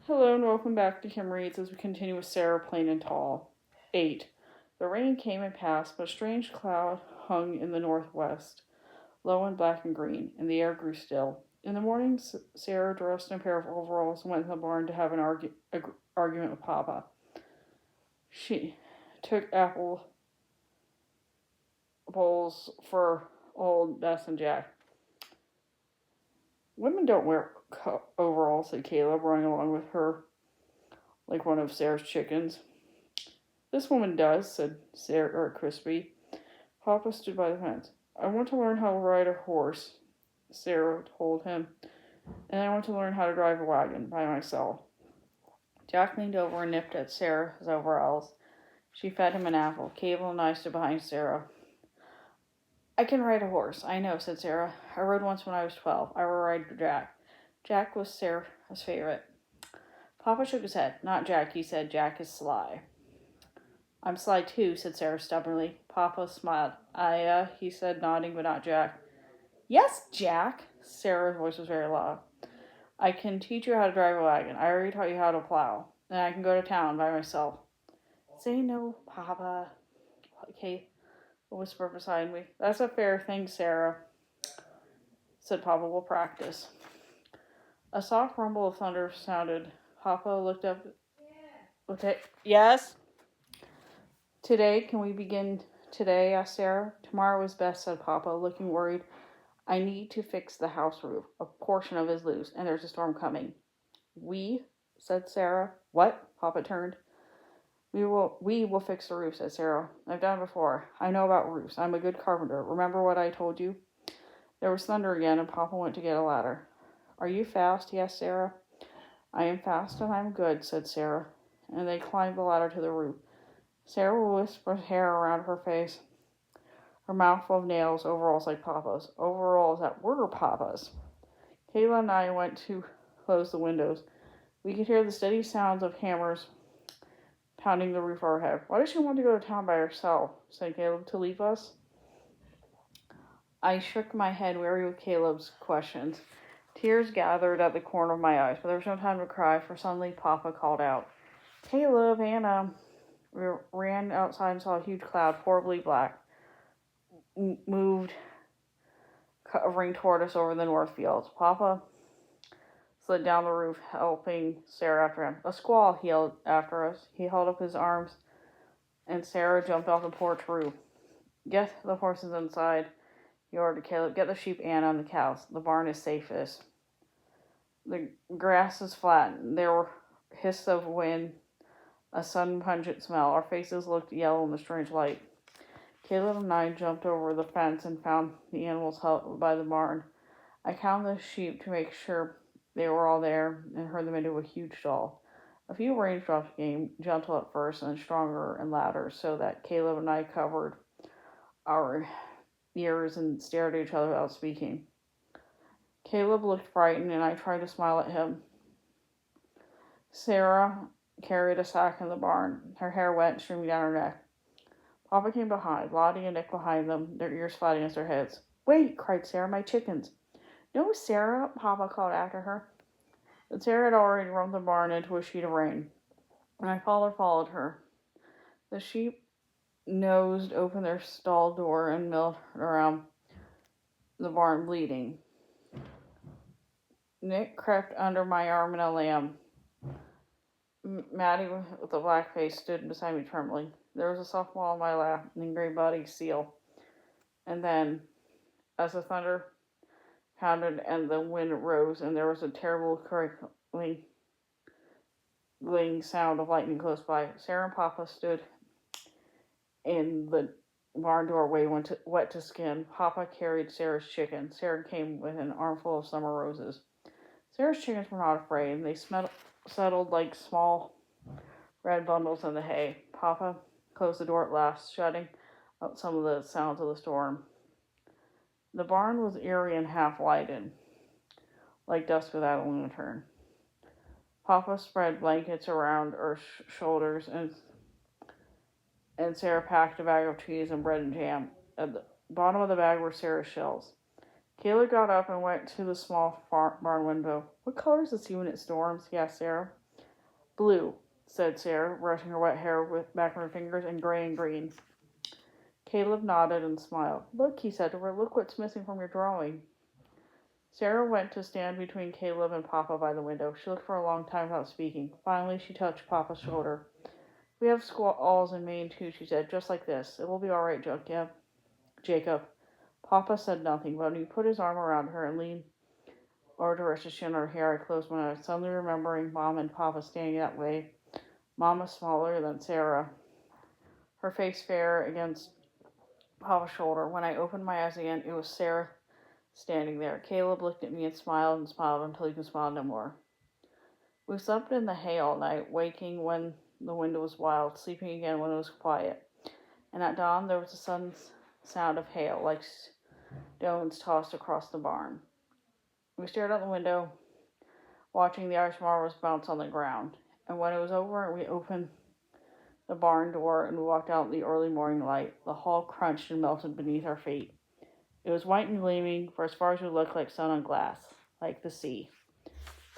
Hello and welcome back to Kim Reads as we continue with Sarah Plain and Tall. 8. The rain came and passed, but a strange cloud hung in the northwest, low and black and green, and the air grew still. In the morning, Sarah, dressed in a pair of overalls, went to the barn to have an argument with Papa. She took apple bowls for old Bess and Jack. Women don't wear overalls, said Caleb, running along with her like one of Sarah's chickens. This woman does, said Sarah Crispy. Papa stood by the fence. I want to learn how to ride a horse, Sarah told him, and I want to learn how to drive a wagon by myself. Jack leaned over and nipped at Sarah's overalls. She fed him an apple. Cable and I stood behind Sarah. I can ride a horse, I know, said Sarah. I rode once when I was 12. I will ride Jack. Jack was Sarah's favorite. Papa shook his head. Not Jack, he said. Jack is sly. I'm sly too, said Sarah stubbornly. Papa smiled. He said, nodding, but not Jack. Yes, Jack. Sarah's voice was very loud. I can teach you how to drive a wagon. I already taught you how to plow. And I can go to town by myself. Say no, Papa, Kate whispered beside me. That's a fair thing, Sarah, said Papa. We'll practice. A soft rumble of thunder sounded. Papa looked up. Okay. Yes? Today, can we begin today? Asked Sarah. Tomorrow is best, said Papa, looking worried. I need to fix the house roof. A portion of it is loose, and there's a storm coming. We? Said Sarah. What? Papa turned. We will fix the roof, said Sarah. I've done it before. I know about roofs. I'm a good carpenter. Remember what I told you? There was thunder again, and Papa went to get a ladder. Are you fast? He asked Sarah. I am fast and I'm good, said Sarah, and they climbed the ladder to the roof. Sarah whispered hair around her face, her mouth full of nails, overalls like Papa's. Overalls that were Papa's. Kayla and I went to close the windows. We could hear the steady sounds of hammers pounding the roof overhead. Why does she want to go to town by herself? Said Caleb. To leave us? I shook my head, weary with Caleb's questions. Tears gathered at the corner of my eyes, but there was no time to cry, for suddenly Papa called out, Caleb, Anna. We ran outside and saw a huge cloud, horribly black, moved, covering toward us over the north fields. Papa slid down the roof, helping Sarah after him. A squall, he yelled after us. He held up his arms, and Sarah jumped off the porch roof. Get the horses inside, he ordered Caleb. Get the sheep, Anna, and the cows. The barn is safest. The grass is flat. There were hisses of wind, a sudden pungent smell. Our faces looked yellow in the strange light. Caleb and I jumped over the fence and found the animals held by the barn. I counted the sheep to make sure they were all there and heard them into a huge stall. A few raindrops came, gentle at first and stronger and louder, so that Caleb and I covered our ears and stared at each other without speaking. Caleb looked frightened, and I tried to smile at him. Sarah carried a sack in the barn, her hair wet, streaming down her neck. Papa came behind, Lottie and Nick behind them, their ears flat against their heads. Wait, cried Sarah, my chickens. No, Sarah, Papa called after her. But Sarah had already run the barn into a sheet of rain. My father followed her. The sheep nosed open their stall door and milled around the barn, bleeding. Nick crept under my arm in a lamb. Maddie, with a black face, stood beside me trembling. There was a soft ball on my lap, and a gray-bodied seal. And then, as the thunder pounded and the wind rose, and there was a terrible crackling sound of lightning close by, Sarah and Papa stood in the barn doorway, wet to skin. Papa carried Sarah's chicken. Sarah came with an armful of summer roses. Sarah's chickens were not afraid, and they settled like small red bundles in the hay. Papa closed the door at last, shutting out some of the sounds of the storm. The barn was eerie and half-lighted, like dusk without a lantern. Papa spread blankets around her shoulders, and Sarah packed a bag of cheese and bread and jam. At the bottom of the bag were Sarah's shells. Kayla got up and went to the small barn window. What color is the sea when it storms? He asked Sarah. Blue, said Sarah, brushing her wet hair with back of her fingers, and gray and green. Caleb nodded and smiled. Look, he said to her, look what's missing from your drawing. Sarah went to stand between Caleb and Papa by the window. She looked for a long time without speaking. Finally, she touched Papa's shoulder. We have squalls in Maine too, she said, just like this. It will be all right, Jacob. Papa said nothing, but when he put his arm around her and leaned over to rest his chin on her hair, I closed my eyes, suddenly remembering Mom and Papa standing that way. Mama smaller than Sarah, her face fair against Papa's shoulder. When I opened my eyes again, it was Sarah standing there. Caleb looked at me and smiled until he could smile no more. We slept in the hay all night, waking when the wind was wild, sleeping again when it was quiet. And at dawn there was a sudden sound of hail, like stones tossed across the barn. We stared out the window, watching the Irish marbles bounce on the ground. And when it was over, we opened the barn door and we walked out in the early morning light. The hall crunched and melted beneath our feet. It was white and gleaming, for as far as we looked, like sun on glass, like the sea.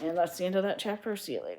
And that's the end of that chapter. See you later.